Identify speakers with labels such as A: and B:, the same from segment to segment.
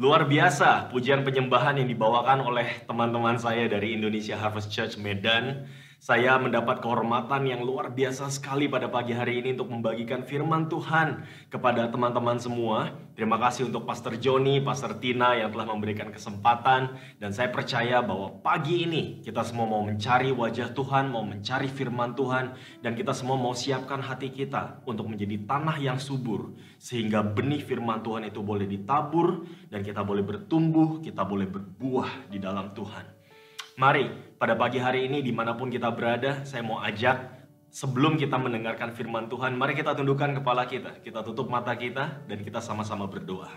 A: Luar biasa pujian penyembahan yang dibawakan oleh teman-teman saya dari Indonesia Harvest Church Medan. Saya mendapat kehormatan yang luar biasa sekali pada pagi hari ini untuk membagikan firman Tuhan kepada teman-teman semua. Terima kasih untuk Pastor Joni, Pastor Tina yang telah memberikan kesempatan. Dan saya percaya bahwa pagi ini kita semua mau mencari wajah Tuhan, mau mencari firman Tuhan. Dan kita semua mau siapkan hati kita untuk menjadi tanah yang subur. Sehingga benih firman Tuhan itu boleh ditabur dan kita boleh bertumbuh, kita boleh berbuah di dalam Tuhan. Mari, pada pagi hari ini dimanapun kita berada, saya mau ajak sebelum kita mendengarkan firman Tuhan, mari kita tundukkan kepala kita tutup mata kita, dan kita sama-sama berdoa.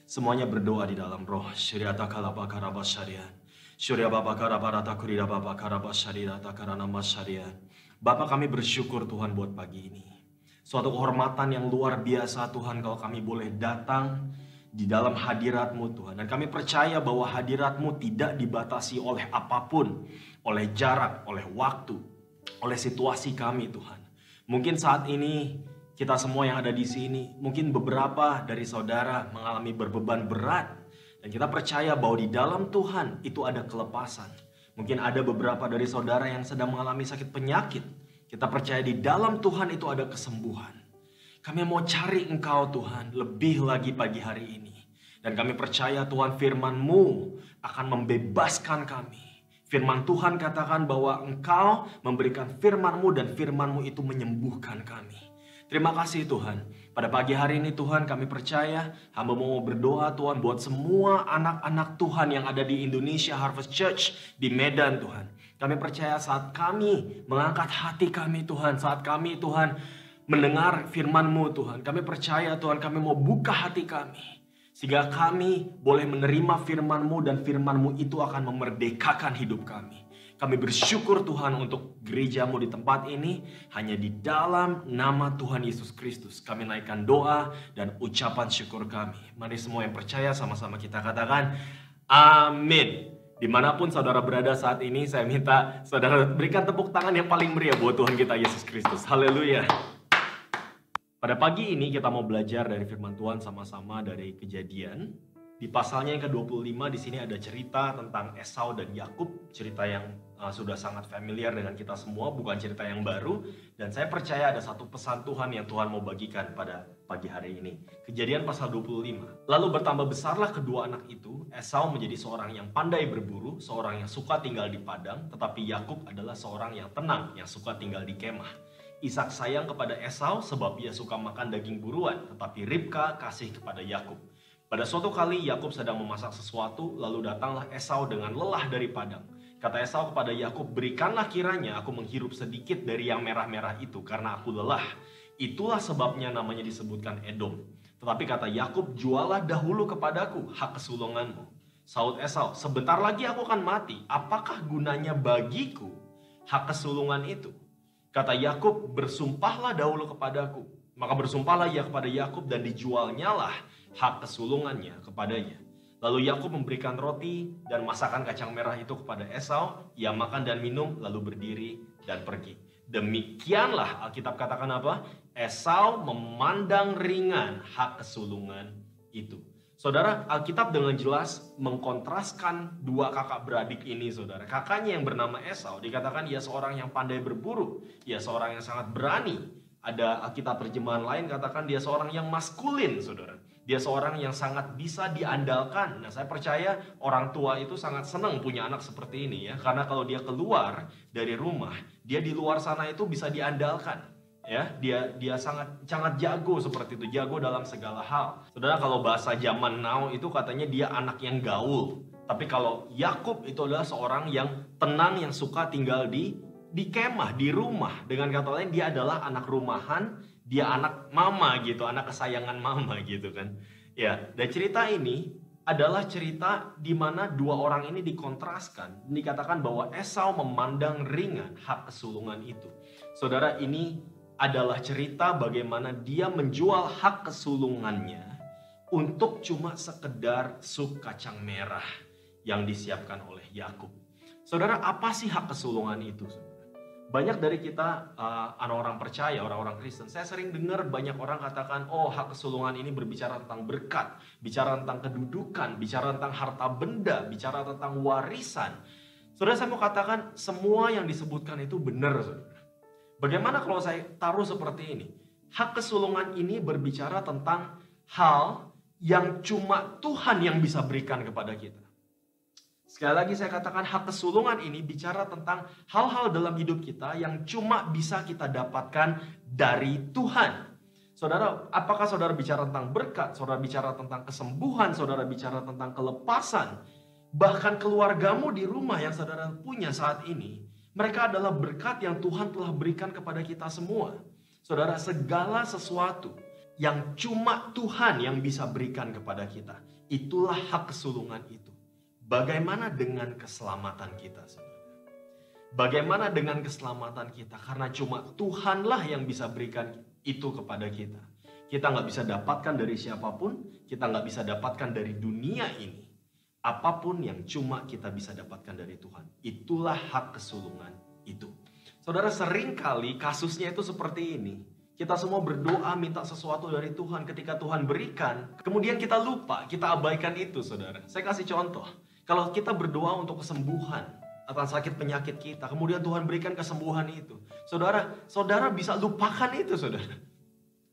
A: Semuanya berdoa di dalam roh. Syariata kalapa karabas syariat. Syurya Bapa karabarata kurida Bapa karabas syariata karana mas syariat. Bapak, kami bersyukur Tuhan buat pagi ini. Suatu kehormatan yang luar biasa Tuhan kalau kami boleh datang di dalam hadirat-Mu Tuhan. Dan kami percaya bahwa hadirat-Mu tidak dibatasi oleh apapun, oleh jarak, oleh waktu, oleh situasi kami Tuhan. Mungkin saat ini kita semua yang ada di sini, mungkin beberapa dari saudara mengalami berbeban berat. Dan kita percaya bahwa di dalam Tuhan itu ada kelepasan. Mungkin ada beberapa dari saudara yang sedang mengalami sakit penyakit. Kita percaya di dalam Tuhan itu ada kesembuhan. Kami mau cari Engkau Tuhan lebih lagi pagi hari ini. Dan kami percaya Tuhan firman-Mu akan membebaskan kami. Firman Tuhan katakan bahwa Engkau memberikan firman-Mu dan firman-Mu itu menyembuhkan kami. Terima kasih Tuhan. Pada pagi hari ini Tuhan kami percaya hamba mau berdoa Tuhan buat semua anak-anak Tuhan yang ada di Indonesia Harvest Church di Medan Tuhan. Kami percaya saat kami mengangkat hati kami Tuhan, saat kami Tuhan mendengar firman-Mu Tuhan. Kami percaya Tuhan kami mau buka hati kami. Sehingga kami boleh menerima firman-Mu dan firman-Mu itu akan memerdekakan hidup kami. Kami bersyukur Tuhan untuk gereja-Mu di tempat ini. Hanya di dalam nama Tuhan Yesus Kristus kami naikkan doa dan ucapan syukur kami. Mari semua yang percaya sama-sama kita katakan amin. Dimanapun saudara berada saat ini, saya minta saudara berikan tepuk tangan yang paling meriah buat Tuhan kita Yesus Kristus. Haleluya. Pada pagi ini kita mau belajar dari firman Tuhan sama-sama dari Kejadian. Di pasalnya yang ke-25 di sini ada cerita tentang Esau dan Yakub, cerita yang sudah sangat familiar dengan kita semua, bukan cerita yang baru. Dan saya percaya ada satu pesan Tuhan yang Tuhan mau bagikan pada pagi hari ini. Kejadian pasal 25. Lalu bertambah besarlah kedua anak itu. Esau menjadi seorang yang pandai berburu, seorang yang suka tinggal di padang, tetapi Yakub adalah seorang yang tenang, yang suka tinggal di kemah. Ishak sayang kepada Esau sebab ia suka makan daging buruan, tetapi Ribka kasih kepada Yakub. Pada suatu kali Yakub sedang memasak sesuatu, lalu datanglah Esau dengan lelah dari padang. Kata Esau kepada Yakub, berikanlah kiranya aku menghirup sedikit dari yang merah-merah itu, karena aku lelah. Itulah sebabnya namanya disebutkan Edom. Tetapi kata Yakub, jualah dahulu kepadaku hak kesulunganmu. Saud Esau, sebentar lagi aku akan mati. Apakah gunanya bagiku hak kesulungan itu? Kata Yakub, bersumpahlah dahulu kepadaku. Maka bersumpahlah ia kepada Yakub dan dijualnyalah hak kesulungannya kepadanya. Lalu Yakub memberikan roti dan masakan kacang merah itu kepada Esau. Ia makan dan minum lalu berdiri dan pergi. Demikianlah Alkitab katakan apa? Esau memandang ringan hak kesulungan itu. Saudara, Alkitab dengan jelas mengkontraskan dua kakak beradik ini, saudara. Kakaknya yang bernama Esau dikatakan ia seorang yang pandai berburu, ia seorang yang sangat berani. Ada Alkitab terjemahan lain katakan dia seorang yang maskulin, saudara. Dia seorang yang sangat bisa diandalkan. Nah, saya percaya orang tua itu sangat senang punya anak seperti ini ya, karena kalau dia keluar dari rumah, dia di luar sana itu bisa diandalkan. Ya, dia sangat jago seperti itu, jago dalam segala hal. Saudara, kalau bahasa zaman now itu katanya dia anak yang gaul. Tapi kalau Yakub itu adalah seorang yang tenang, yang suka tinggal di kemah, di rumah. Dengan kata lain dia adalah anak rumahan, dia anak mama gitu, anak kesayangan mama gitu kan. Ya, dan cerita ini adalah cerita di mana dua orang ini dikontraskan. Dikatakan bahwa Esau memandang ringan hak kesulungan itu. Saudara, ini adalah cerita bagaimana dia menjual hak kesulungannya untuk cuma sekedar sup kacang merah yang disiapkan oleh Yakub. Saudara, apa sih hak kesulungan itu? Saudara? Banyak dari kita orang-orang percaya, orang-orang Kristen, saya sering dengar banyak orang katakan, oh hak kesulungan ini berbicara tentang berkat, bicara tentang kedudukan, bicara tentang harta benda, bicara tentang warisan. Saudara, saya mau katakan semua yang disebutkan itu benar, saudara. Bagaimana kalau saya taruh seperti ini? Hak kesulungan ini berbicara tentang hal yang cuma Tuhan yang bisa berikan kepada kita. Sekali lagi saya katakan hak kesulungan ini bicara tentang hal-hal dalam hidup kita yang cuma bisa kita dapatkan dari Tuhan. Saudara, apakah saudara bicara tentang berkat, saudara bicara tentang kesembuhan, saudara bicara tentang kelepasan, bahkan keluargamu di rumah yang saudara punya saat ini, mereka adalah berkat yang Tuhan telah berikan kepada kita semua. Saudara, segala sesuatu yang cuma Tuhan yang bisa berikan kepada kita, itulah hak kesulungan itu. Bagaimana dengan keselamatan kita, saudara? Bagaimana dengan keselamatan kita? Karena cuma Tuhanlah yang bisa berikan itu kepada kita. Kita nggak bisa dapatkan dari siapapun, kita nggak bisa dapatkan dari dunia ini. Apapun yang cuma kita bisa dapatkan dari Tuhan. Itulah hak kesulungan itu. Saudara, seringkali kasusnya itu seperti ini. Kita semua berdoa minta sesuatu dari Tuhan, ketika Tuhan berikan, kemudian kita lupa, kita abaikan itu, saudara. Saya kasih contoh. Kalau kita berdoa untuk kesembuhan atas sakit penyakit kita, kemudian Tuhan berikan kesembuhan itu, saudara bisa lupakan itu, saudara.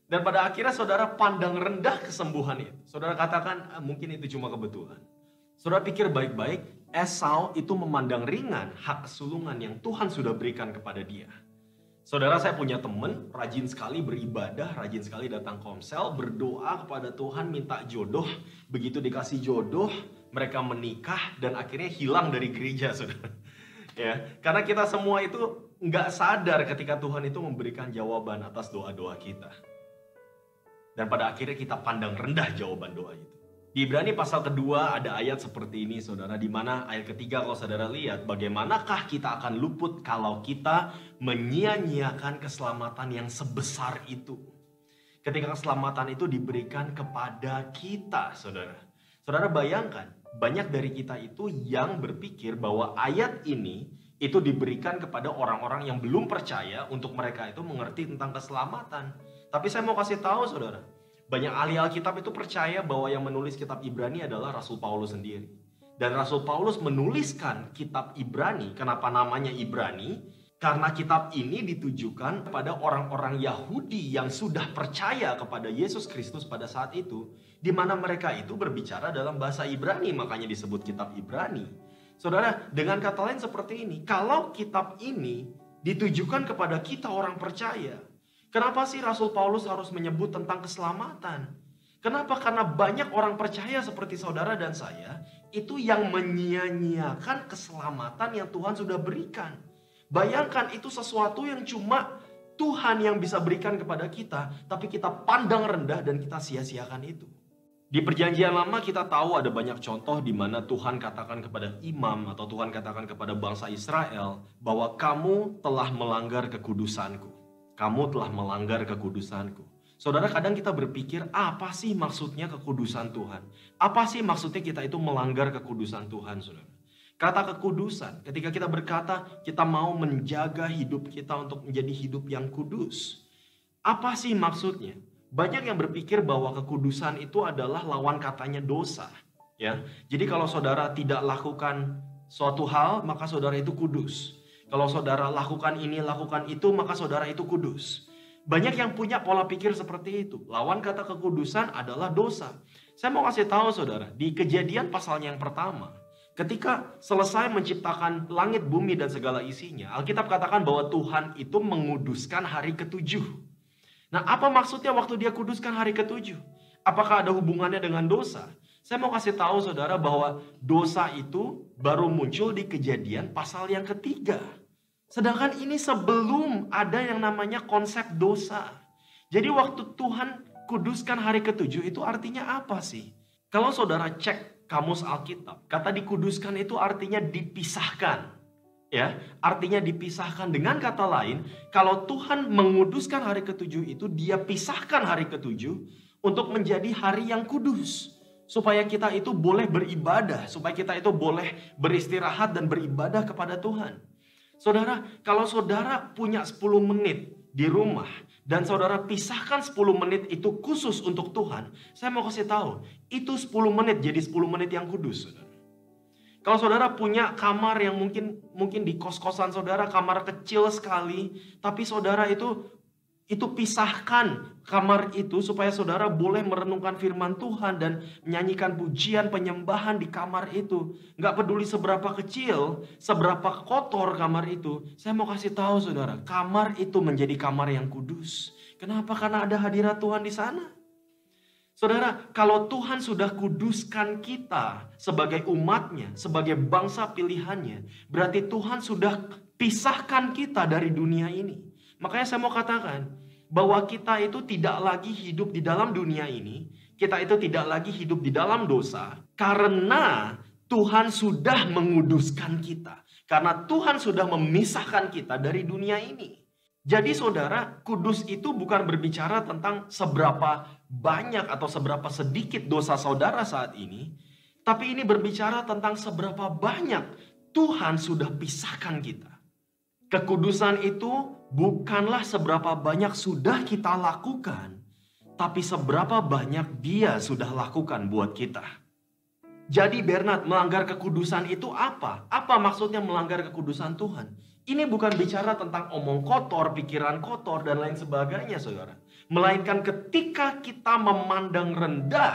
A: Dan pada akhirnya saudara pandang rendah kesembuhan itu. Saudara katakan mungkin itu cuma kebetulan. Saudara pikir baik-baik, Esau itu memandang ringan hak kesulungan yang Tuhan sudah berikan kepada dia. Saudara, saya punya teman rajin sekali beribadah, rajin sekali datang komsel, berdoa kepada Tuhan minta jodoh. Begitu dikasih jodoh, mereka menikah dan akhirnya hilang dari gereja, saudara. Ya, karena kita semua itu nggak sadar ketika Tuhan itu memberikan jawaban atas doa-doa kita. Dan pada akhirnya kita pandang rendah jawaban doa itu. Di Ibrani pasal kedua ada ayat seperti ini, saudara, di mana ayat ketiga kalau saudara lihat, bagaimanakah kita akan luput kalau kita menyia-nyiakan keselamatan yang sebesar itu. Ketika keselamatan itu diberikan kepada kita, saudara. Saudara bayangkan, banyak dari kita itu yang berpikir bahwa ayat ini itu diberikan kepada orang-orang yang belum percaya untuk mereka itu mengerti tentang keselamatan. Tapi saya mau kasih tahu, saudara, banyak ahli Alkitab itu percaya bahwa yang menulis kitab Ibrani adalah Rasul Paulus sendiri. Dan Rasul Paulus menuliskan kitab Ibrani. Kenapa namanya Ibrani? Karena kitab ini ditujukan kepada orang-orang Yahudi yang sudah percaya kepada Yesus Kristus pada saat itu. Di mana mereka itu berbicara dalam bahasa Ibrani, makanya disebut kitab Ibrani. Saudara, dengan kata lain seperti ini, kalau kitab ini ditujukan kepada kita orang percaya, kenapa sih Rasul Paulus harus menyebut tentang keselamatan? Kenapa? Karena banyak orang percaya seperti saudara dan saya itu yang menyia-nyiakan keselamatan yang Tuhan sudah berikan. Bayangkan itu sesuatu yang cuma Tuhan yang bisa berikan kepada kita, tapi kita pandang rendah dan kita sia-siakan itu. Di perjanjian lama kita tahu ada banyak contoh di mana Tuhan katakan kepada imam atau Tuhan katakan kepada bangsa Israel bahwa kamu telah melanggar kekudusanku. Kamu telah melanggar kekudusanku. Saudara, kadang kita berpikir, apa sih maksudnya kekudusan Tuhan? Apa sih maksudnya kita itu melanggar kekudusan Tuhan, saudara? Kata kekudusan, ketika kita berkata, kita mau menjaga hidup kita untuk menjadi hidup yang kudus. Apa sih maksudnya? Banyak yang berpikir bahwa kekudusan itu adalah lawan katanya dosa. Ya, jadi kalau saudara tidak lakukan suatu hal, maka saudara itu kudus. Kalau saudara lakukan ini, lakukan itu, maka saudara itu kudus. Banyak yang punya pola pikir seperti itu. Lawan kata kekudusan adalah dosa. Saya mau kasih tahu saudara, di Kejadian pasalnya yang pertama, ketika selesai menciptakan langit, bumi, dan segala isinya, Alkitab katakan bahwa Tuhan itu menguduskan hari ketujuh. Nah, apa maksudnya waktu dia kuduskan hari ketujuh? Apakah ada hubungannya dengan dosa? Saya mau kasih tahu saudara bahwa dosa itu baru muncul di Kejadian pasal yang ketiga. Sedangkan ini sebelum ada yang namanya konsep dosa. Jadi waktu Tuhan kuduskan hari ketujuh itu artinya apa sih? Kalau saudara cek kamus Alkitab, kata dikuduskan itu artinya dipisahkan. Ya, artinya dipisahkan. Dengan kata lain, kalau Tuhan menguduskan hari ketujuh itu, dia pisahkan hari ketujuh untuk menjadi hari yang kudus. Supaya kita itu boleh beribadah, supaya kita itu boleh beristirahat dan beribadah kepada Tuhan. Saudara, kalau saudara punya 10 menit di rumah dan saudara pisahkan 10 menit itu khusus untuk Tuhan, saya mau kasih tahu, itu 10 menit jadi 10 menit yang kudus, saudara. Kalau saudara punya kamar yang mungkin di kos-kosan saudara, kamar kecil sekali, tapi saudara itu pisahkan kamar itu supaya saudara boleh merenungkan firman Tuhan dan menyanyikan pujian penyembahan di kamar itu. Nggak peduli seberapa kecil, seberapa kotor kamar itu. Saya mau kasih tahu saudara, kamar itu menjadi kamar yang kudus. Kenapa? Karena ada hadirat Tuhan di sana. Saudara, kalau Tuhan sudah kuduskan kita sebagai umatnya, sebagai bangsa pilihannya, berarti Tuhan sudah pisahkan kita dari dunia ini. Makanya saya mau katakan bahwa kita itu tidak lagi hidup di dalam dunia ini, kita itu tidak lagi hidup di dalam dosa, karena Tuhan sudah menguduskan kita. Karena Tuhan sudah memisahkan kita dari dunia ini. Jadi saudara, kudus itu bukan berbicara tentang seberapa banyak atau seberapa sedikit dosa saudara saat ini. Tapi ini berbicara tentang seberapa banyak Tuhan sudah pisahkan kita. Kekudusan itu bukanlah seberapa banyak sudah kita lakukan, tapi seberapa banyak Dia sudah lakukan buat kita. Jadi Bernard, melanggar kekudusan itu apa? Apa maksudnya melanggar kekudusan Tuhan? Ini bukan bicara tentang omong kotor, pikiran kotor, dan lain sebagainya, saudara. Melainkan ketika kita memandang rendah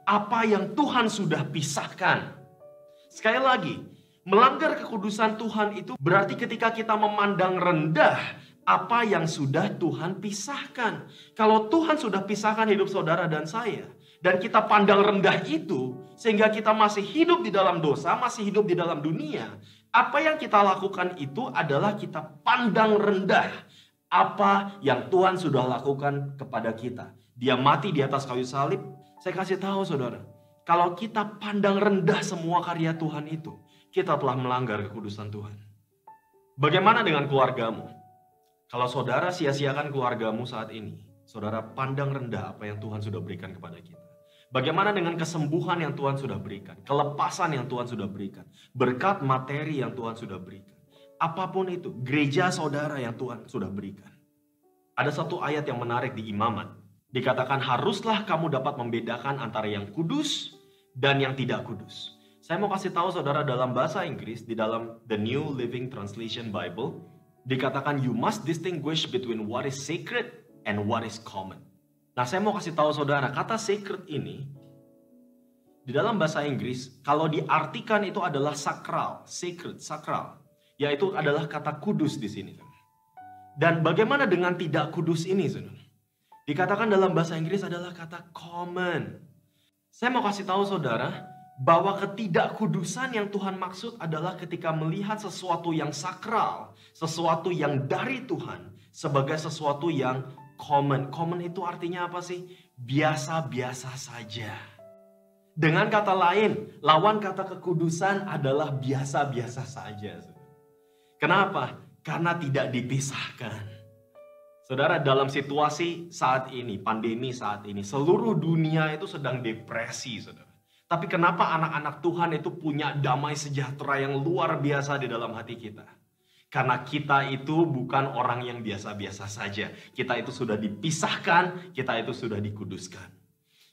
A: apa yang Tuhan sudah pisahkan. Sekali lagi, melanggar kekudusan Tuhan itu berarti ketika kita memandang rendah apa yang sudah Tuhan pisahkan. Kalau Tuhan sudah pisahkan hidup saudara dan saya, dan kita pandang rendah itu, sehingga kita masih hidup di dalam dosa, masih hidup di dalam dunia, apa yang kita lakukan itu adalah kita pandang rendah apa yang Tuhan sudah lakukan kepada kita. Dia mati di atas kayu salib. Saya kasih tahu saudara, kalau kita pandang rendah semua karya Tuhan itu, kita telah melanggar kekudusan Tuhan. Bagaimana dengan keluargamu? Kalau saudara sia-siakan keluargamu saat ini, saudara pandang rendah apa yang Tuhan sudah berikan kepada kita. Bagaimana dengan kesembuhan yang Tuhan sudah berikan, kelepasan yang Tuhan sudah berikan, berkat materi yang Tuhan sudah berikan. Apapun itu, gereja saudara yang Tuhan sudah berikan. Ada satu ayat yang menarik di Imamat. Dikatakan haruslah kamu dapat membedakan antara yang kudus dan yang tidak kudus. Saya mau kasih tahu saudara dalam bahasa Inggris, di dalam The New Living Translation Bible, dikatakan you must distinguish between what is sacred and what is common. Nah, saya mau kasih tahu saudara, kata sacred ini di dalam bahasa Inggris kalau diartikan itu adalah sakral, sacred, sakral, yaitu adalah kata kudus di sini. Dan bagaimana dengan tidak kudus ini, saudara? Dikatakan dalam bahasa Inggris adalah kata common. Saya mau kasih tahu saudara bahwa ketidakkudusan yang Tuhan maksud adalah ketika melihat sesuatu yang sakral, sesuatu yang dari Tuhan sebagai sesuatu yang common. Common itu artinya apa sih? Biasa-biasa saja. Dengan kata lain, lawan kata kekudusan adalah biasa-biasa saja. Kenapa? Karena tidak dipisahkan. Saudara, dalam situasi saat ini, pandemi saat ini, seluruh dunia itu sedang depresi, saudara. Tapi kenapa anak-anak Tuhan itu punya damai sejahtera yang luar biasa di dalam hati kita? Karena kita itu bukan orang yang biasa-biasa saja. Kita itu sudah dipisahkan, kita itu sudah dikuduskan.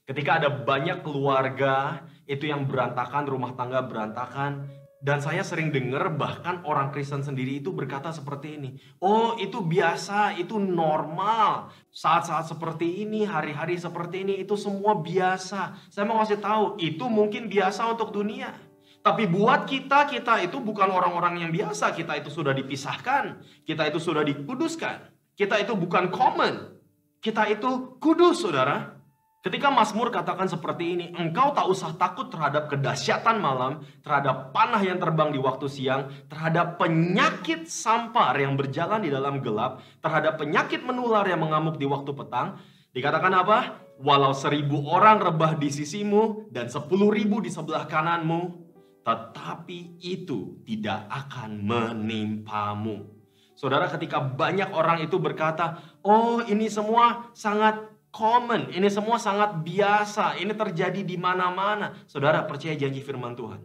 A: Ketika ada banyak keluarga itu yang berantakan, rumah tangga berantakan. Dan saya sering dengar bahkan orang Kristen sendiri itu berkata seperti ini. Oh, itu biasa, itu normal. Saat-saat seperti ini, hari-hari seperti ini, itu semua biasa. Saya mau kasih tahu, itu mungkin biasa untuk dunia. Tapi buat kita itu bukan orang-orang yang biasa. Kita itu sudah dipisahkan. Kita itu sudah dikuduskan. Kita itu bukan common. Kita itu kudus, saudara. Ketika Mazmur katakan seperti ini, engkau tak usah takut terhadap kedahsyatan malam, terhadap panah yang terbang di waktu siang, terhadap penyakit sampar yang berjalan di dalam gelap, terhadap penyakit menular yang mengamuk di waktu petang. Dikatakan apa? Walau 1000 orang rebah di sisimu dan 10.000 di sebelah kananmu, tetapi itu tidak akan menimpamu. Saudara, ketika banyak orang itu berkata, oh ini semua sangat common, ini semua sangat biasa, ini terjadi di mana-mana. Saudara, percaya janji firman Tuhan.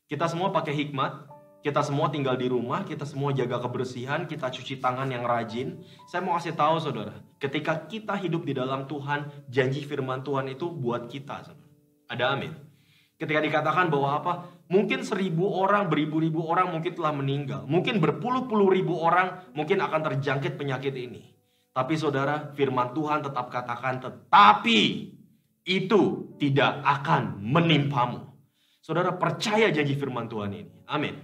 A: Kita semua pakai hikmat, Kita semua tinggal di rumah, kita semua jaga kebersihan, kita cuci tangan yang rajin. Saya mau kasih tahu saudara, ketika kita hidup di dalam Tuhan, janji firman Tuhan itu buat kita. Saudara. Ada amin. Ketika dikatakan bahwa apa? Mungkin 1.000 orang, beribu-ribu orang mungkin telah meninggal. Mungkin berpuluh-puluh ribu orang mungkin akan terjangkit penyakit ini. Tapi saudara, firman Tuhan tetap katakan, tetapi itu tidak akan menimpamu. Saudara percaya janji firman Tuhan ini. Amin.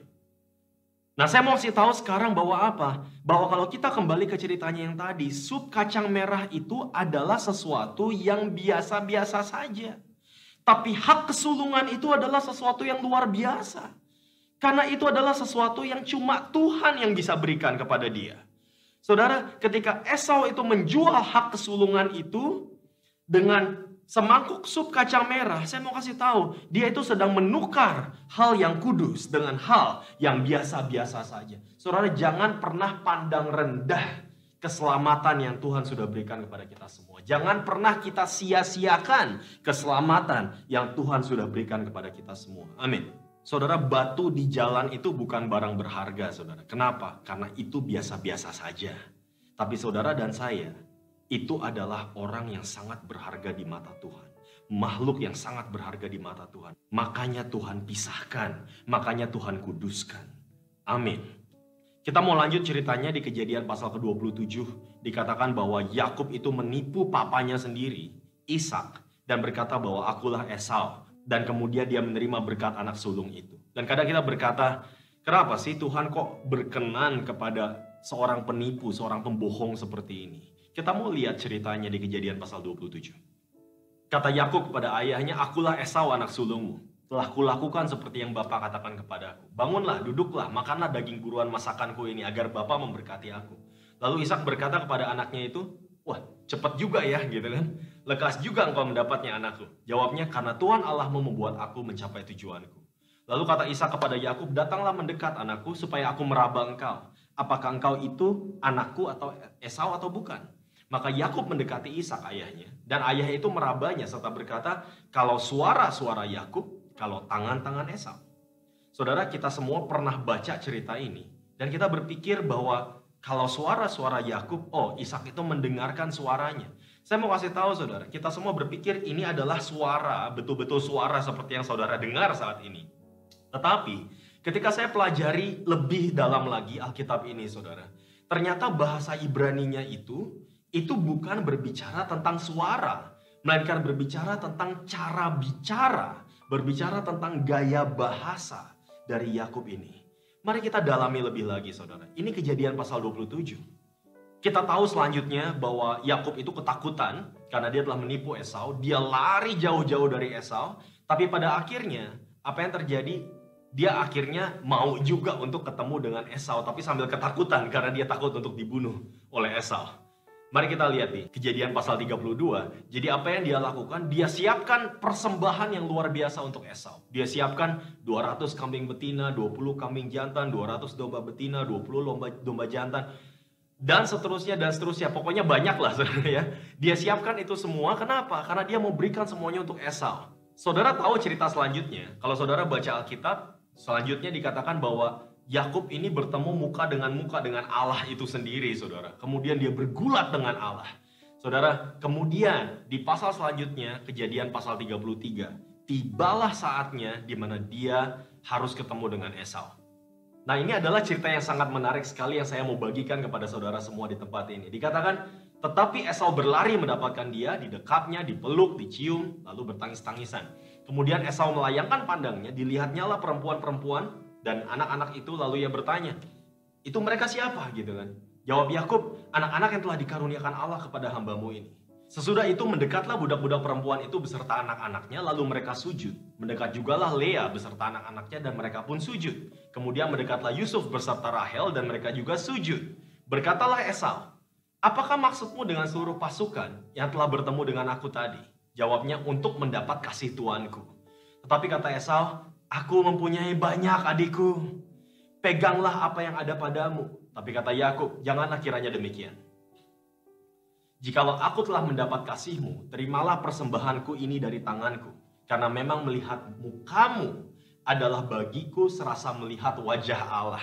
A: Nah, saya mau kasih tahu sekarang bahwa apa? Bahwa kalau kita kembali ke ceritanya yang tadi, sup kacang merah itu adalah sesuatu yang biasa-biasa saja. Tapi hak kesulungan itu adalah sesuatu yang luar biasa. Karena itu adalah sesuatu yang cuma Tuhan yang bisa berikan kepada dia. Saudara, ketika Esau itu menjual hak kesulungan itu dengan semangkuk sup kacang merah, saya mau kasih tahu, dia itu sedang menukar hal yang kudus dengan hal yang biasa-biasa saja. Saudara, jangan pernah pandang rendah keselamatan yang Tuhan sudah berikan kepada kita semua. Jangan pernah kita sia-siakan keselamatan yang Tuhan sudah berikan kepada kita semua. Amin. Saudara, batu di jalan itu bukan barang berharga, saudara. Kenapa? Karena itu biasa-biasa saja. Tapi saudara dan saya, itu adalah orang yang sangat berharga di mata Tuhan. Makhluk yang sangat berharga di mata Tuhan. Makanya Tuhan pisahkan. Makanya Tuhan kuduskan. Amin. Kita mau lanjut ceritanya di Kejadian pasal ke-27. Dikatakan bahwa Yakub itu menipu papanya sendiri, Ishak, dan berkata bahwa akulah Esau. Dan kemudian dia menerima berkat anak sulung itu. Dan kadang kita berkata, kenapa sih Tuhan kok berkenan kepada seorang penipu, seorang pembohong seperti ini? Kita mau lihat ceritanya di Kejadian pasal 27. Kata Yakub kepada ayahnya, akulah Esau anak sulungmu. Telah kulakukan seperti yang Bapa katakan kepadaku. Bangunlah, duduklah, makanlah daging buruan masakanku ini agar Bapa memberkati aku. Lalu Ishak berkata kepada anaknya itu, wah cepat juga ya gitu kan. Lekas juga engkau mendapatnya anakku. Jawabnya, karena Tuhan Allahmu membuat aku mencapai tujuanku. Lalu kata Ishak kepada Yakub, datanglah mendekat anakku supaya aku meraba engkau. Apakah engkau itu anakku atau Esau atau bukan? Maka Yakub mendekati Ishak ayahnya, dan ayahnya itu merabanya serta berkata, kalau suara-suara Yakub, kalau tangan-tangan Esau. Saudara, kita semua pernah baca cerita ini, dan kita berpikir bahwa kalau suara-suara Yakub, oh Ishak itu mendengarkan suaranya. Saya mau kasih tahu saudara, kita semua berpikir ini adalah suara, betul-betul suara seperti yang saudara dengar saat ini. Tetapi ketika saya pelajari lebih dalam lagi Alkitab ini saudara, ternyata bahasa Ibraninya itu bukan berbicara tentang suara, melainkan berbicara tentang cara bicara, berbicara tentang gaya bahasa dari Yakub ini. Mari kita dalami lebih lagi saudara. Ini Kejadian pasal 27. Kita tahu selanjutnya bahwa Yakub itu ketakutan karena dia telah menipu Esau. Dia lari jauh-jauh dari Esau. Tapi pada akhirnya apa yang terjadi? Dia akhirnya mau juga untuk ketemu dengan Esau, tapi sambil ketakutan karena dia takut untuk dibunuh oleh Esau. Mari kita lihat nih, Kejadian pasal 32. Jadi apa yang dia lakukan? Dia siapkan persembahan yang luar biasa untuk Esau. Dia siapkan 200 kambing betina, 20 kambing jantan, 200 domba betina, 20 domba jantan, dan seterusnya dan seterusnya. Pokoknya banyak lah saudara ya. Dia siapkan itu semua, kenapa? Karena dia mau berikan semuanya untuk Esau. Saudara tahu cerita selanjutnya. Kalau saudara baca Alkitab, selanjutnya dikatakan bahwa Yakub ini bertemu muka dengan Allah itu sendiri, saudara. Kemudian dia bergulat dengan Allah. Saudara, kemudian di pasal selanjutnya, Kejadian pasal 33, tibalah saatnya di mana dia harus ketemu dengan Esau. Nah, ini adalah cerita yang sangat menarik sekali yang saya mau bagikan kepada saudara semua di tempat ini. Dikatakan, tetapi Esau berlari mendapatkan dia, didekapnya, dipeluk, dicium, lalu bertangis-tangisan. Kemudian Esau melayangkan pandangnya, dilihatnyalah perempuan-perempuan dan anak-anak itu, lalu ia bertanya, itu mereka siapa gitu kan? Jawab Yakub, anak-anak yang telah dikaruniakan Allah kepada hambamu ini. Sesudah itu mendekatlah budak-budak perempuan itu beserta anak-anaknya, lalu mereka sujud. Mendekat jugalah Lea beserta anak-anaknya dan mereka pun sujud. Kemudian mendekatlah Yusuf beserta Rahel dan mereka juga sujud. Berkatalah Esau, apakah maksudmu dengan seluruh pasukan yang telah bertemu dengan aku tadi? Jawabnya, untuk mendapat kasih tuanku. Tetapi kata Esau, aku mempunyai banyak adikku. Peganglah apa yang ada padamu. Tapi kata Yakub, janganlah kiranya demikian. Jikalau aku telah mendapat kasihmu, terimalah persembahanku ini dari tanganku. Karena memang melihat mukamu adalah bagiku serasa melihat wajah Allah,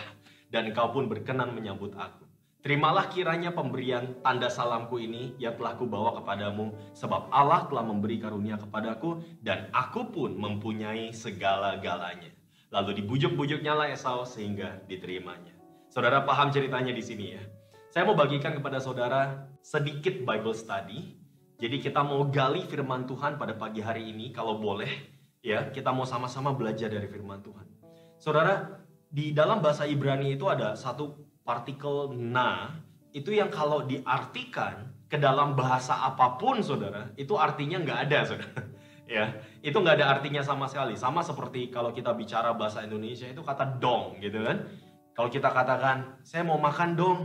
A: dan engkau pun berkenan menyambut aku. Terimalah kiranya pemberian tanda salamku ini yang telah kubawa kepadamu, sebab Allah telah memberi karunia kepadaku, dan aku pun mempunyai segala-galanya. Lalu dibujuk-bujuknya lah Esau sehingga diterimanya. Saudara paham ceritanya di sini ya. Saya mau bagikan kepada saudara sedikit Bible study. Jadi kita mau gali firman Tuhan pada pagi hari ini, kalau boleh ya, kita mau sama-sama belajar dari firman Tuhan. Saudara, di dalam bahasa Ibrani itu ada satu partikel na, itu yang kalau diartikan ke dalam bahasa apapun, saudara, itu artinya nggak ada, saudara. Ya, itu nggak ada artinya sama sekali. Sama seperti kalau kita bicara bahasa Indonesia itu kata dong, gitu kan? Kalau kita katakan, saya mau makan dong.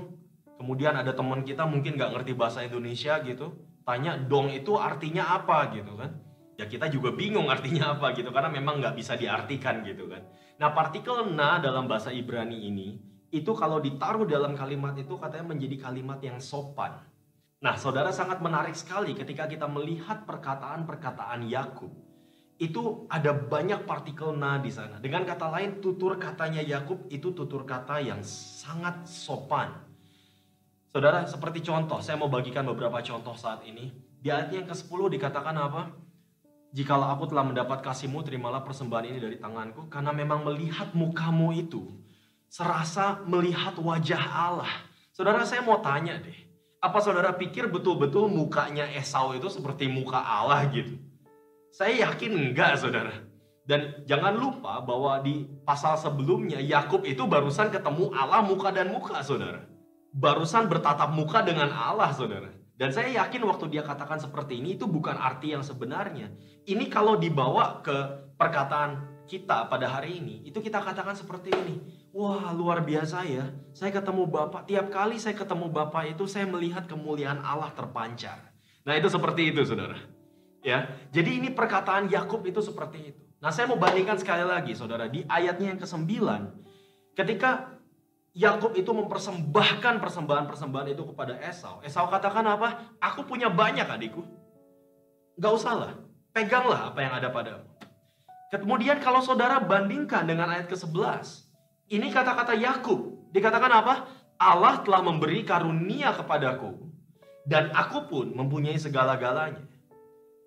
A: Kemudian ada teman kita mungkin nggak ngerti bahasa Indonesia gitu, tanya dong itu artinya apa gitu kan? Ya kita juga bingung artinya apa gitu, karena memang nggak bisa diartikan gitu kan. Nah partikel na dalam bahasa Ibrani ini, itu kalau ditaruh dalam kalimat itu katanya menjadi kalimat yang sopan. Nah saudara, sangat menarik sekali ketika kita melihat perkataan-perkataan Yakub. Itu ada banyak partikel na di sana. Dengan kata lain, tutur katanya Yakub itu tutur kata yang sangat sopan. Saudara, seperti contoh, saya mau bagikan beberapa contoh saat ini. Di ayat yang ke-10 dikatakan apa? Jikalau aku telah mendapat kasih-Mu, terimalah persembahan ini dari tanganku, karena memang melihat muka-Mu itu serasa melihat wajah Allah. Saudara, saya mau tanya deh, apa saudara pikir betul-betul mukanya Esau itu seperti muka Allah gitu? Saya yakin enggak, saudara. Dan jangan lupa bahwa di pasal sebelumnya Yakub itu barusan ketemu Allah muka dan muka, saudara. Barusan bertatap muka dengan Allah, saudara. Dan saya yakin waktu dia katakan seperti ini, itu bukan arti yang sebenarnya. Ini kalau dibawa ke perkataan kita pada hari ini, itu kita katakan seperti ini. Wah, luar biasa ya. Saya ketemu Bapak, tiap kali saya ketemu Bapak itu saya melihat kemuliaan Allah terpancar. Nah, itu seperti itu, saudara. Ya, jadi ini perkataan Yakub itu seperti itu. Nah, saya mau bandingkan sekali lagi, saudara, di ayatnya yang ke-9, ketika Yakub itu mempersembahkan persembahan-persembahan itu kepada Esau. Esau katakan apa? Aku punya banyak adikku. Gak usahlah, peganglah apa yang ada padamu. Kemudian kalau saudara bandingkan dengan ayat ke-11, ini kata-kata Yakub. Dikatakan apa? Allah telah memberi karunia kepadaku, dan aku pun mempunyai segala-galanya.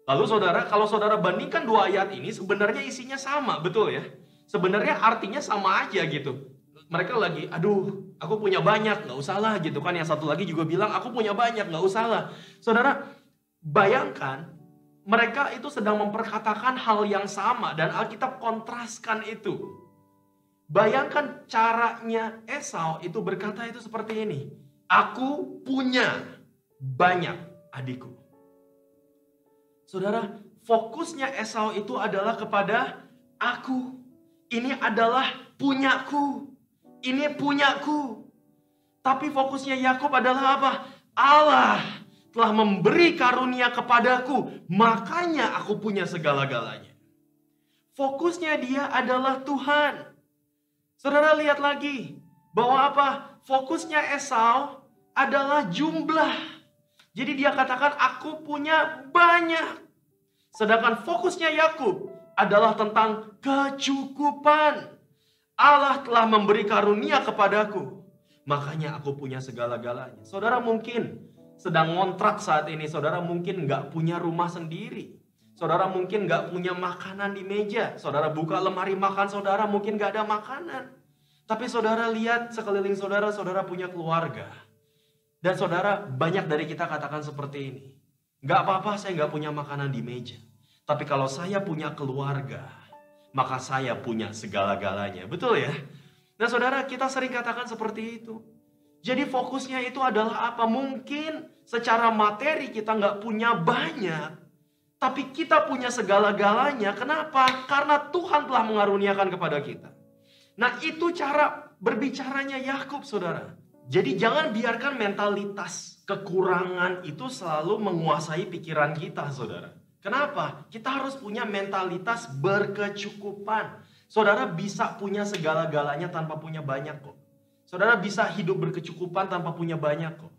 A: Lalu saudara, kalau saudara bandingkan dua ayat ini, sebenarnya isinya sama, betul ya? Sebenarnya artinya sama aja gitu. Mereka lagi, aduh, aku punya banyak, nggak usah lah gitu kan. Yang satu lagi juga bilang, aku punya banyak, nggak usah lah. Saudara, bayangkan, mereka itu sedang memperkatakan hal yang sama, dan Alkitab kontraskan itu. Bayangkan caranya Esau itu berkata itu seperti ini. Aku punya banyak adikku. Saudara, fokusnya Esau itu adalah kepada aku. Ini adalah punyaku. Ini punyaku. Tapi fokusnya Yakub adalah apa? Allah telah memberi karunia kepadaku, makanya aku punya segala-galanya. Fokusnya dia adalah Tuhan. Saudara lihat lagi, bahwa apa? Fokusnya Esau adalah jumlah. Jadi dia katakan aku punya banyak. Sedangkan fokusnya Yakub adalah tentang kecukupan. Allah telah memberi karunia kepadaku, makanya aku punya segala-galanya. Saudara mungkin sedang ngontrak saat ini. Saudara mungkin nggak punya rumah sendiri. Saudara mungkin nggak punya makanan di meja. Saudara buka lemari makan saudara, mungkin nggak ada makanan. Tapi saudara lihat sekeliling saudara, saudara punya keluarga. Dan saudara, banyak dari kita katakan seperti ini. Nggak apa-apa saya nggak punya makanan di meja. Tapi kalau saya punya keluarga, maka saya punya segala-galanya. Betul ya? Nah saudara, kita sering katakan seperti itu. Jadi fokusnya itu adalah apa? Mungkin secara materi kita nggak punya banyak, tapi kita punya segala-galanya. Kenapa? Karena Tuhan telah mengaruniakan kepada kita. Nah itu cara berbicaranya Yakub, saudara. Jadi jangan biarkan mentalitas kekurangan itu selalu menguasai pikiran kita, saudara. Kenapa? Kita harus punya mentalitas berkecukupan. Saudara bisa punya segala-galanya tanpa punya banyak kok. Saudara bisa hidup berkecukupan tanpa punya banyak kok.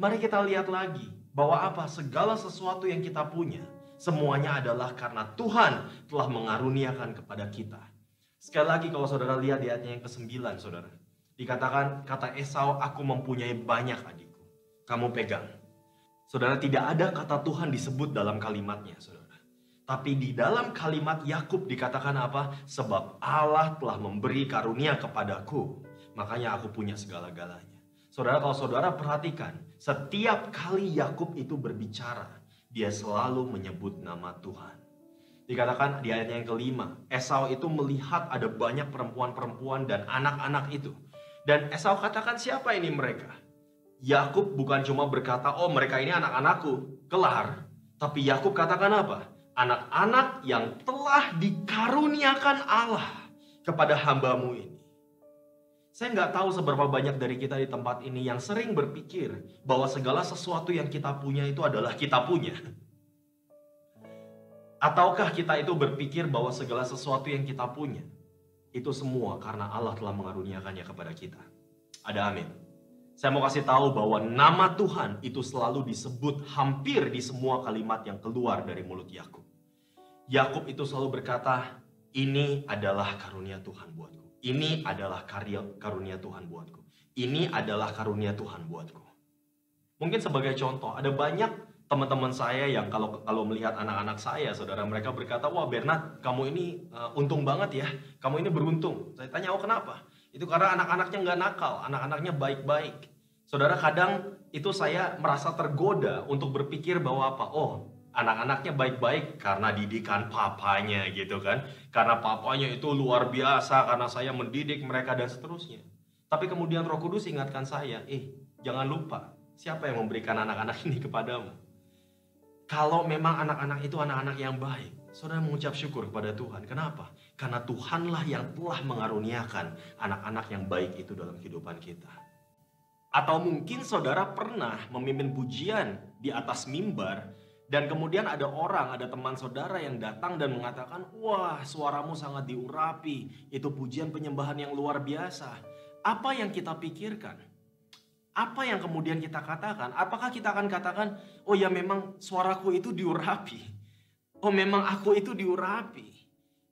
A: Mari kita lihat lagi bahwa apa? Segala sesuatu yang kita punya, semuanya adalah karena Tuhan telah mengaruniakan kepada kita. Sekali lagi kalau saudara lihat di ayatnya yang ke-9, saudara. Dikatakan, kata Esau, aku mempunyai banyak adikku. Kamu pegang. Saudara, tidak ada kata Tuhan disebut dalam kalimatnya, saudara. Tapi di dalam kalimat Yakub dikatakan apa? Sebab Allah telah memberi karunia kepadaku, makanya aku punya segala-galanya. Saudara, kalau saudara perhatikan, setiap kali Yakub itu berbicara, dia selalu menyebut nama Tuhan. Dikatakan di ayatnya yang kelima, Esau itu melihat ada banyak perempuan-perempuan dan anak-anak itu. Dan Esau katakan, siapa ini mereka? Yakub bukan cuma berkata, oh mereka ini anak-anakku, kelar. Tapi Yakub katakan apa? Anak-anak yang telah dikaruniakan Allah kepada hambamu ini. Saya nggak tahu seberapa banyak dari kita di tempat ini yang sering berpikir bahwa segala sesuatu yang kita punya itu adalah kita punya. Ataukah kita itu berpikir bahwa segala sesuatu yang kita punya itu semua karena Allah telah mengaruniakannya kepada kita. Ada amin. Saya mau kasih tahu bahwa nama Tuhan itu selalu disebut hampir di semua kalimat yang keluar dari mulut Yakub. Yakub itu selalu berkata, ini adalah karunia Tuhan buatku. Ini adalah karunia Tuhan buatku. Ini adalah karunia Tuhan buatku. Mungkin sebagai contoh, ada banyak teman-teman saya yang kalau melihat anak-anak saya, saudara, mereka berkata, wah Bernard, kamu ini untung banget ya, kamu ini beruntung. Saya tanya, oh kenapa? Itu karena anak-anaknya nggak nakal, anak-anaknya baik-baik. Saudara, kadang itu saya merasa tergoda untuk berpikir bahwa apa? Oh, anak-anaknya baik-baik karena didikan papanya gitu kan. Karena papanya itu luar biasa, karena saya mendidik mereka dan seterusnya. Tapi kemudian Roh Kudus ingatkan saya, jangan lupa, siapa yang memberikan anak-anak ini kepadamu? Kalau memang anak-anak itu anak-anak yang baik, saudara mengucap syukur kepada Tuhan. Kenapa? Karena Tuhanlah yang telah mengaruniakan anak-anak yang baik itu dalam kehidupan kita. Atau mungkin saudara pernah memimpin pujian di atas mimbar, dan kemudian ada teman saudara yang datang dan mengatakan, wah suaramu sangat diurapi, itu pujian penyembahan yang luar biasa. Apa yang kita pikirkan? Apa yang kemudian kita katakan? Apakah kita akan katakan, oh ya memang suaraku itu diurapi. Oh memang aku itu diurapi.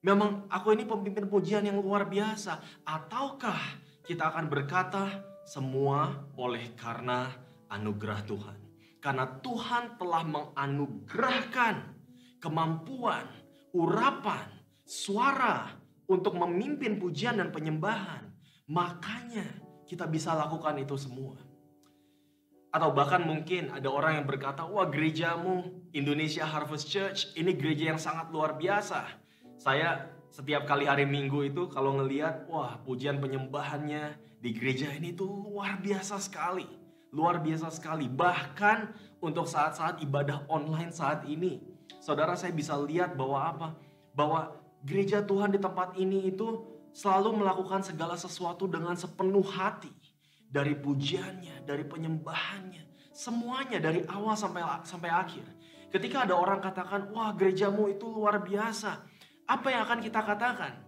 A: Memang aku ini pemimpin pujian yang luar biasa. Ataukah kita akan berkata, semua oleh karena anugerah Tuhan. Karena Tuhan telah menganugerahkan kemampuan, urapan, suara untuk memimpin pujian dan penyembahan. Makanya kita bisa lakukan itu semua. Atau bahkan mungkin ada orang yang berkata, wah gerejamu Indonesia Harvest Church ini gereja yang sangat luar biasa. Saya setiap kali hari Minggu itu kalau ngelihat, wah pujian penyembahannya di gereja ini tuh luar biasa sekali. Luar biasa sekali. Bahkan untuk saat-saat ibadah online saat ini, saudara, saya bisa lihat bahwa apa? Bahwa gereja Tuhan di tempat ini itu selalu melakukan segala sesuatu dengan sepenuh hati. Dari pujiannya, dari penyembahannya, semuanya dari awal sampai akhir. Ketika ada orang katakan, wah gerejamu itu luar biasa, apa yang akan kita katakan?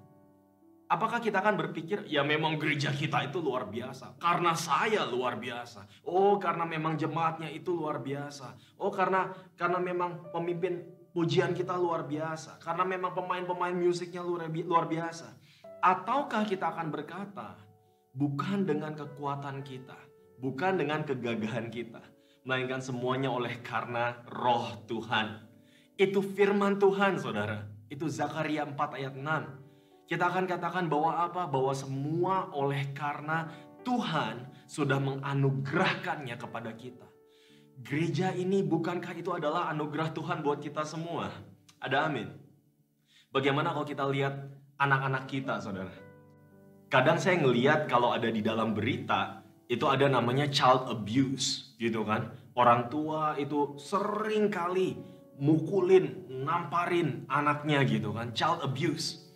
A: Apakah kita akan berpikir, ya memang gereja kita itu luar biasa, karena saya luar biasa. Oh karena memang jemaatnya itu luar biasa. Oh karena memang pemimpin pujian kita luar biasa. Karena memang pemain-pemain musiknya luar biasa. Ataukah kita akan berkata, bukan dengan kekuatan kita, bukan dengan kegagahan kita, melainkan semuanya oleh karena Roh Tuhan. Itu firman Tuhan, saudara. Itu Zakaria 4 ayat 6. Kita akan katakan bahwa apa? Bahwa semua oleh karena Tuhan sudah menganugerahkannya kepada kita. Gereja ini bukankah itu adalah anugerah Tuhan buat kita semua? Ada amin. Bagaimana kalau kita lihat anak-anak kita, saudara? Kadang saya ngelihat kalau ada di dalam berita, itu ada namanya child abuse, gitu kan. Orang tua itu sering kali mukulin, namparin anaknya gitu kan, child abuse.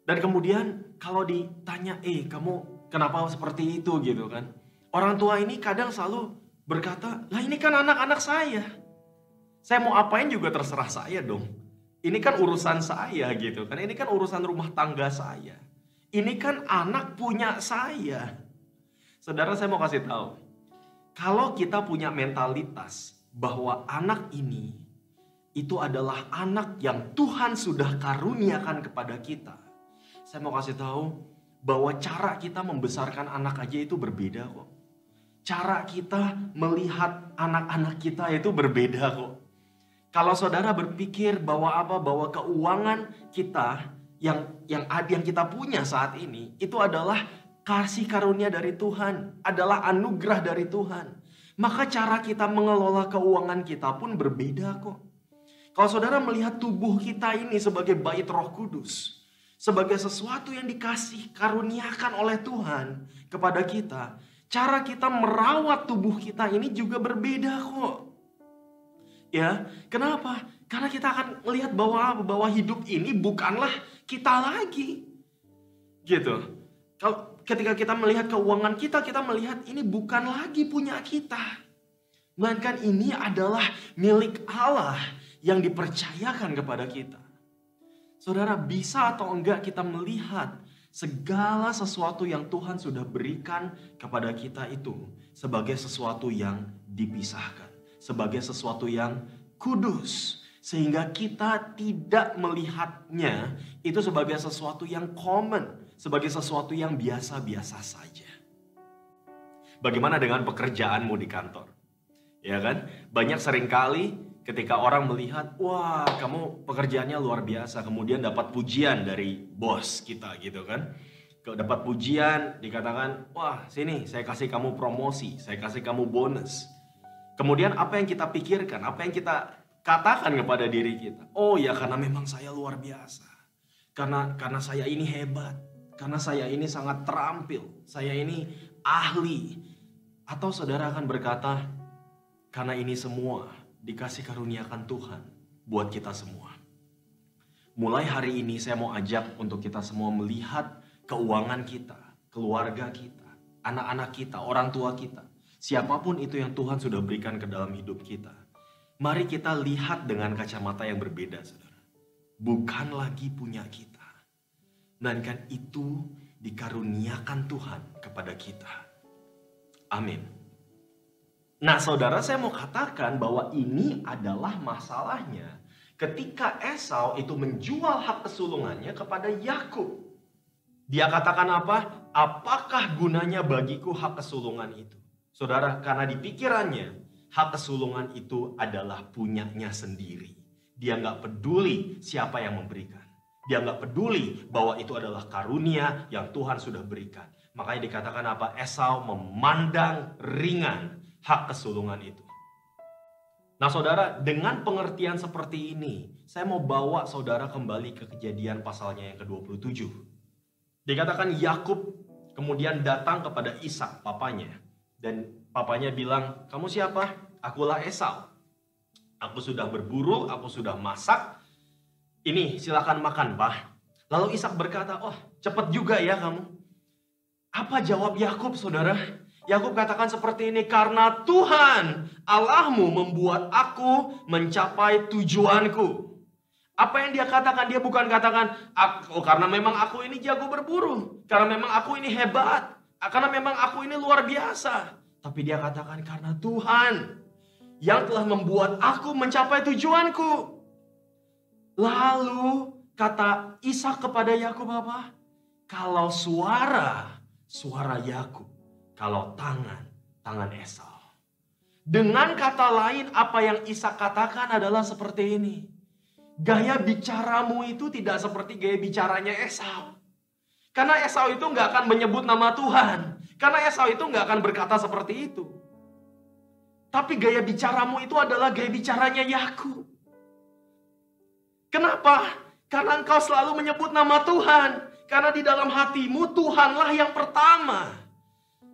A: Dan kemudian kalau ditanya, kamu kenapa seperti itu gitu kan. Orang tua ini kadang selalu berkata, lah ini kan anak-anak saya. Saya mau apain juga terserah saya dong. Ini kan urusan saya gitu kan, ini kan urusan rumah tangga saya. Ini kan anak punya saya. Saudara, saya mau kasih tahu. Kalau kita punya mentalitas bahwa anak ini itu adalah anak yang Tuhan sudah karuniakan kepada kita. saya mau kasih tahu bahwa cara kita membesarkan anak aja itu berbeda kok. Cara kita melihat anak-anak kita itu berbeda kok. Kalau saudara berpikir bahwa bahwa keuangan kita yang kita punya saat ini itu adalah kasih karunia dari Tuhan, adalah anugerah dari Tuhan, maka cara kita mengelola keuangan kita pun berbeda kok. Kalau saudara melihat tubuh kita ini sebagai bait Roh Kudus, sebagai sesuatu yang dikasih karuniakan oleh Tuhan kepada kita, cara kita merawat tubuh kita ini juga berbeda kok. Ya, kenapa? Karena kita akan melihat bahwa hidup ini bukanlah kita lagi. Gitu. Kalau ketika kita melihat keuangan kita melihat ini bukan lagi punya kita. Melainkan ini adalah milik Allah yang dipercayakan kepada kita. Saudara, bisa atau enggak kita melihat segala sesuatu yang Tuhan sudah berikan kepada kita itu sebagai sesuatu yang dipisahkan, sebagai sesuatu yang kudus, sehingga kita tidak melihatnya itu sebagai sesuatu yang common, sebagai sesuatu yang biasa-biasa saja. Bagaimana dengan pekerjaanmu di kantor? Ya kan? Banyak seringkali ketika orang melihat, wah kamu pekerjaannya luar biasa, kemudian dapat pujian dari bos kita gitu kan. Dapat pujian, dikatakan, wah sini saya kasih kamu promosi, saya kasih kamu bonus. Kemudian apa yang kita pikirkan, apa yang kita katakan kepada diri kita? Oh ya, karena memang saya luar biasa. Karena saya ini hebat, karena saya ini sangat terampil, saya ini ahli. Atau saudara akan berkata, karena ini semua dikasih karuniakan Tuhan buat kita semua. Mulai hari ini saya mau ajak untuk kita semua melihat keuangan kita, keluarga kita, anak-anak kita, orang tua kita. Siapapun itu yang Tuhan sudah berikan ke dalam hidup kita. Mari kita lihat dengan kacamata yang berbeda, saudara. Bukan lagi punya kita, melainkan itu dikaruniakan Tuhan kepada kita. Amin. Nah saudara, saya mau katakan bahwa ini adalah masalahnya ketika Esau itu menjual hak kesulungannya kepada Yakub. Dia katakan apa? Apakah gunanya bagiku hak kesulungan itu? Saudara, karena di pikirannya hak kesulungan itu adalah punyanya sendiri. Dia nggak peduli siapa yang memberikan. Dia nggak peduli bahwa itu adalah karunia yang Tuhan sudah berikan. Makanya dikatakan apa? Esau memandang ringan hak kesulungan itu. Nah saudara, dengan pengertian seperti ini, saya mau bawa saudara kembali ke Kejadian pasalnya yang ke-27. Dikatakan Yakub kemudian datang kepada Ishak, papanya. Dan papanya bilang, kamu siapa? Akulah Esau. Aku sudah berburu, aku sudah masak. Ini silakan makan, Pak. Lalu Ishak berkata, oh cepat juga ya kamu. Apa jawab Yakub, saudara? Yakub katakan seperti ini, karena Tuhan Allahmu membuat aku mencapai tujuanku. Apa yang dia katakan? Dia bukan katakan, karena memang aku ini jago berburu, karena memang aku ini hebat, karena memang aku ini luar biasa. Tapi dia katakan karena Tuhan yang telah membuat aku mencapai tujuanku. Lalu kata Ishak kepada Yakub apa? Kalau suara Yakub, kalau tangan Esau. Dengan kata lain, apa yang Ishak katakan adalah seperti ini. Gaya bicaramu itu tidak seperti gaya bicaranya Esau. Karena Esau itu nggak akan menyebut nama Tuhan. Karena Esau itu nggak akan berkata seperti itu. Tapi gaya bicaramu itu adalah gaya bicaranya Yakub. Kenapa? Karena engkau selalu menyebut nama Tuhan. Karena di dalam hatimu Tuhanlah yang pertama.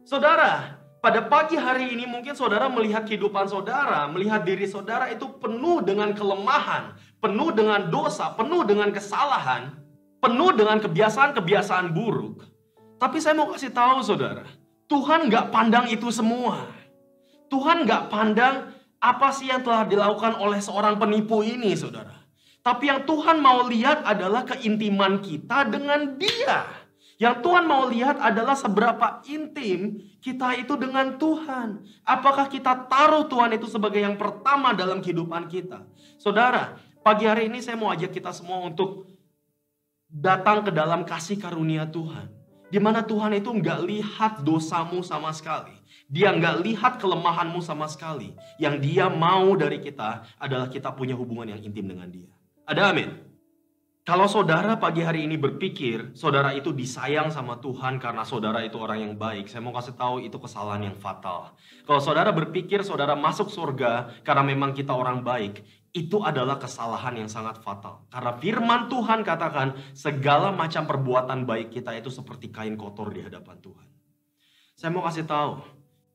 A: Saudara, pada pagi hari ini mungkin saudara melihat kehidupan saudara, melihat diri saudara itu penuh dengan kelemahan, penuh dengan dosa, penuh dengan kesalahan, penuh dengan kebiasaan-kebiasaan buruk. Tapi saya mau kasih tahu saudara, Tuhan gak pandang itu semua. Tuhan gak pandang apa sih yang telah dilakukan oleh seorang penipu ini saudara. Tapi yang Tuhan mau lihat adalah keintiman kita dengan Dia. Yang Tuhan mau lihat adalah seberapa intim kita itu dengan Tuhan. Apakah kita taruh Tuhan itu sebagai yang pertama dalam kehidupan kita? Saudara, pagi hari ini saya mau ajak kita semua untuk datang ke dalam kasih karunia Tuhan. Di mana Tuhan itu nggak lihat dosamu sama sekali. Dia nggak lihat kelemahanmu sama sekali. Yang dia mau dari kita adalah kita punya hubungan yang intim dengan dia. Ada amin? Kalau saudara pagi hari ini berpikir saudara itu disayang sama Tuhan karena saudara itu orang yang baik, saya mau kasih tahu itu kesalahan yang fatal. Kalau saudara berpikir saudara masuk surga karena memang kita orang baik, itu adalah kesalahan yang sangat fatal. Karena firman Tuhan katakan segala macam perbuatan baik kita itu seperti kain kotor di hadapan Tuhan. Saya mau kasih tahu,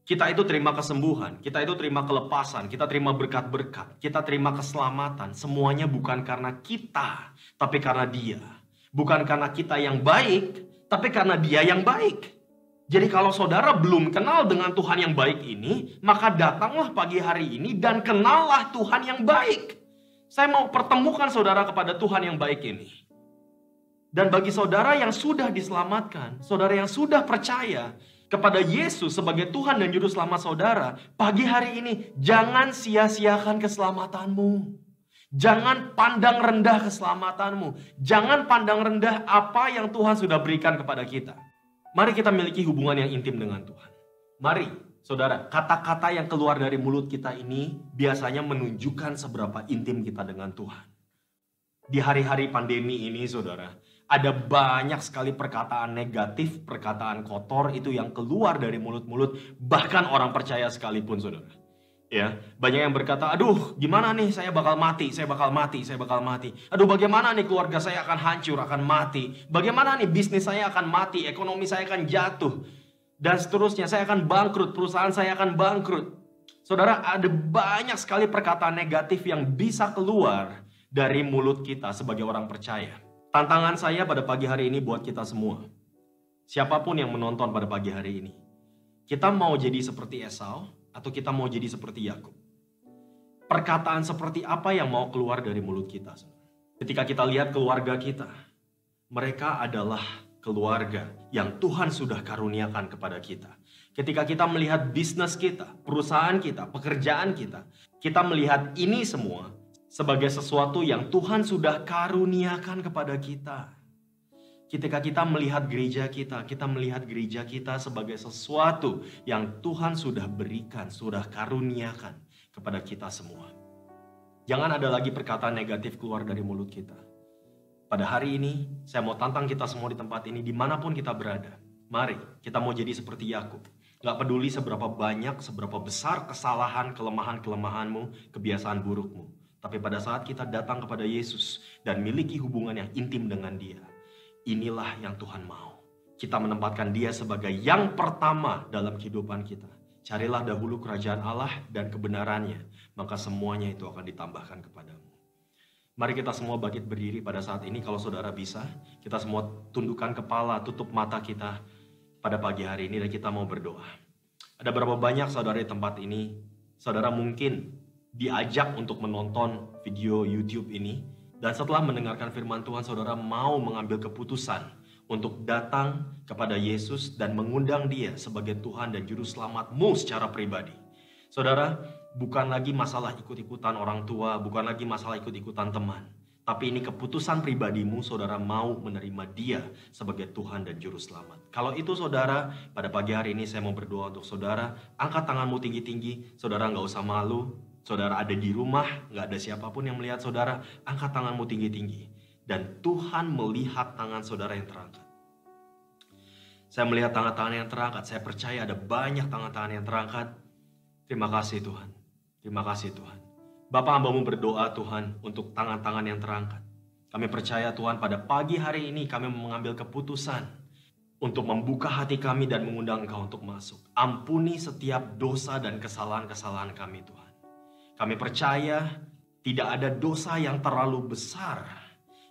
A: kita itu terima kesembuhan, kita itu terima kelepasan, kita terima berkat-berkat, kita terima keselamatan. Semuanya bukan karena kita, tapi karena Dia. Bukan karena kita yang baik, tapi karena Dia yang baik. Jadi kalau saudara belum kenal dengan Tuhan yang baik ini, maka datanglah pagi hari ini dan kenallah Tuhan yang baik. Saya mau pertemukan saudara kepada Tuhan yang baik ini. Dan bagi saudara yang sudah diselamatkan, saudara yang sudah percaya kepada Yesus sebagai Tuhan dan Juru Selamat saudara, pagi hari ini jangan sia-siakan keselamatanmu. Jangan pandang rendah keselamatanmu. Jangan pandang rendah apa yang Tuhan sudah berikan kepada kita. Mari kita miliki hubungan yang intim dengan Tuhan. Mari, saudara, kata-kata yang keluar dari mulut kita ini biasanya menunjukkan seberapa intim kita dengan Tuhan. Di hari-hari pandemi ini, saudara, ada banyak sekali perkataan negatif, perkataan kotor itu yang keluar dari mulut-mulut bahkan orang percaya sekalipun, saudara. Ya, banyak yang berkata, aduh gimana nih saya bakal mati, saya bakal mati, saya bakal mati. Aduh bagaimana nih keluarga saya akan hancur, akan mati. Bagaimana nih bisnis saya akan mati, ekonomi saya akan jatuh. Dan seterusnya, saya akan bangkrut, perusahaan saya akan bangkrut. Saudara, ada banyak sekali perkataan negatif yang bisa keluar dari mulut kita sebagai orang percaya. Tantangan saya pada pagi hari ini buat kita semua. Siapapun yang menonton pada pagi hari ini. Kita mau jadi seperti Esau atau kita mau jadi seperti Yakub? Perkataan seperti apa yang mau keluar dari mulut kita? Ketika kita lihat keluarga kita, mereka adalah keluarga yang Tuhan sudah karuniakan kepada kita. Ketika kita melihat bisnis kita, perusahaan kita, pekerjaan kita, kita melihat ini semua sebagai sesuatu yang Tuhan sudah karuniakan kepada kita. Ketika kita melihat gereja kita melihat gereja kita sebagai sesuatu yang Tuhan sudah berikan, sudah karuniakan kepada kita semua. Jangan ada lagi perkataan negatif keluar dari mulut kita. Pada hari ini, saya mau tantang kita semua di tempat ini, dimanapun kita berada. Mari, kita mau jadi seperti Yakub. Gak peduli seberapa banyak, seberapa besar kesalahan, kelemahan-kelemahanmu, kebiasaan burukmu. Tapi pada saat kita datang kepada Yesus dan miliki hubungan yang intim dengan Dia, inilah yang Tuhan mau. Kita menempatkan Dia sebagai yang pertama dalam kehidupan kita. Carilah dahulu kerajaan Allah dan kebenarannya, maka semuanya itu akan ditambahkan kepadamu. Mari kita semua bangkit berdiri pada saat ini. Kalau saudara bisa, kita semua tundukkan kepala, tutup mata kita pada pagi hari ini dan kita mau berdoa. Ada berapa banyak saudara di tempat ini, saudara mungkin diajak untuk menonton video YouTube ini, dan setelah mendengarkan firman Tuhan, saudara mau mengambil keputusan untuk datang kepada Yesus dan mengundang Dia sebagai Tuhan dan Juru Selamatmu secara pribadi. Saudara, bukan lagi masalah ikut-ikutan orang tua, bukan lagi masalah ikut-ikutan teman, tapi ini keputusan pribadimu, saudara mau menerima Dia sebagai Tuhan dan Juru Selamat. Kalau itu saudara, pada pagi hari ini saya mau berdoa untuk saudara. Angkat tanganmu tinggi-tinggi, saudara nggak usah malu. Saudara ada di rumah, nggak ada siapapun yang melihat saudara, angkat tanganmu tinggi-tinggi. Dan Tuhan melihat tangan saudara yang terangkat. Saya melihat tangan-tangan yang terangkat, saya percaya ada banyak tangan-tangan yang terangkat. Terima kasih Tuhan, terima kasih Tuhan. Bapa, hamba-Mu berdoa Tuhan untuk tangan-tangan yang terangkat. Kami percaya Tuhan pada pagi hari ini kami mengambil keputusan untuk membuka hati kami dan mengundang Engkau untuk masuk. Ampuni setiap dosa dan kesalahan-kesalahan kami Tuhan. Kami percaya tidak ada dosa yang terlalu besar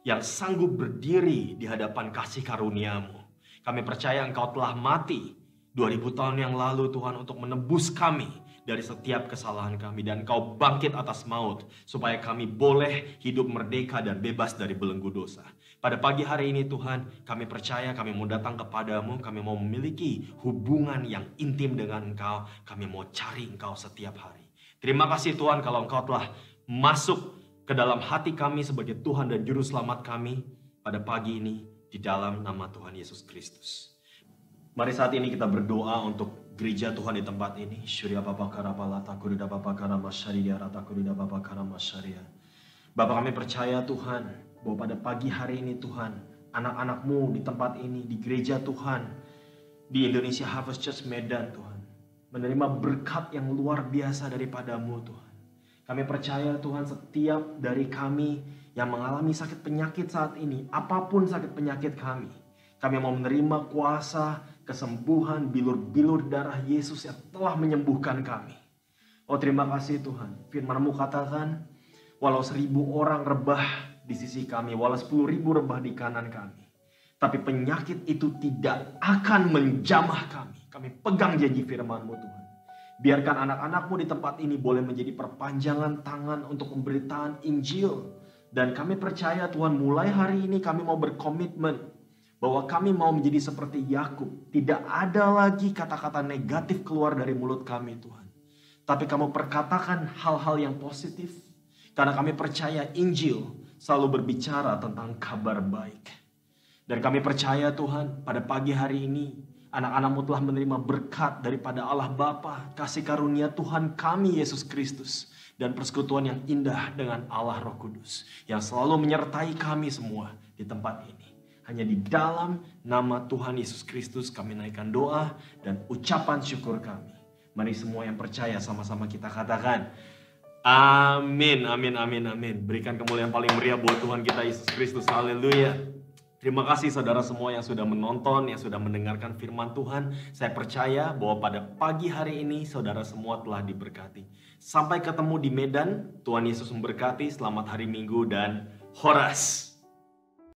A: yang sanggup berdiri di hadapan kasih karunia-Mu. Kami percaya Engkau telah mati 2000 tahun yang lalu Tuhan untuk menebus kami dari setiap kesalahan kami. Dan Engkau bangkit atas maut supaya kami boleh hidup merdeka dan bebas dari belenggu dosa. Pada pagi hari ini Tuhan, kami percaya kami mau datang kepadamu. Kami mau memiliki hubungan yang intim dengan Engkau. Kami mau cari Engkau setiap hari. Terima kasih Tuhan kalau Engkau telah masuk ke dalam hati kami sebagai Tuhan dan Juru Selamat kami. pada pagi ini di dalam nama Tuhan Yesus Kristus. Mari saat ini kita berdoa untuk gereja Tuhan di tempat ini. Syurya Bapa Karapala Takurida Bapa Karama Syariya Ratakurida Bapa Karama Syariya. Bapak, kami percaya Tuhan bahwa pada pagi hari ini Tuhan, anak-anak-Mu di tempat ini, di gereja Tuhan, di Indonesia Harvest Church Medan Tuhan, menerima berkat yang luar biasa daripada-Mu Tuhan. Kami percaya Tuhan, setiap dari kami yang mengalami sakit penyakit saat ini, apapun sakit penyakit kami mau menerima kuasa, kesembuhan, bilur-bilur darah Yesus yang telah menyembuhkan kami. Oh, terima kasih Tuhan. Firman-Mu katakan, walau 1000 orang rebah di sisi kami, walau 10.000 rebah di kanan kami, tapi penyakit itu tidak akan menjamah kami. Kami pegang janji firman-Mu Tuhan. Biarkan anak-anak-Mu di tempat ini boleh menjadi perpanjangan tangan untuk pemberitaan Injil. Dan kami percaya Tuhan, mulai hari ini kami mau berkomitmen bahwa kami mau menjadi seperti Yakub. Tidak ada lagi kata-kata negatif keluar dari mulut kami Tuhan. Tapi kamu perkatakan hal-hal yang positif. Karena kami percaya Injil selalu berbicara tentang kabar baik. Dan kami percaya Tuhan, pada pagi hari ini anak-anak-Mu telah menerima berkat daripada Allah Bapa, kasih karunia Tuhan kami Yesus Kristus, dan persekutuan yang indah dengan Allah Roh Kudus yang selalu menyertai kami semua di tempat ini. Hanya di dalam nama Tuhan Yesus Kristus kami naikkan doa dan ucapan syukur kami. Mari semua yang percaya sama-sama kita katakan, amin, amin, amin, amin. Berikan kemuliaan paling meriah buat Tuhan kita Yesus Kristus. Haleluya. Terima kasih saudara semua yang sudah menonton, yang sudah mendengarkan firman Tuhan. Saya percaya bahwa pada pagi hari ini saudara semua telah diberkati. Sampai ketemu di Medan. Tuhan Yesus memberkati. Selamat hari Minggu dan horas.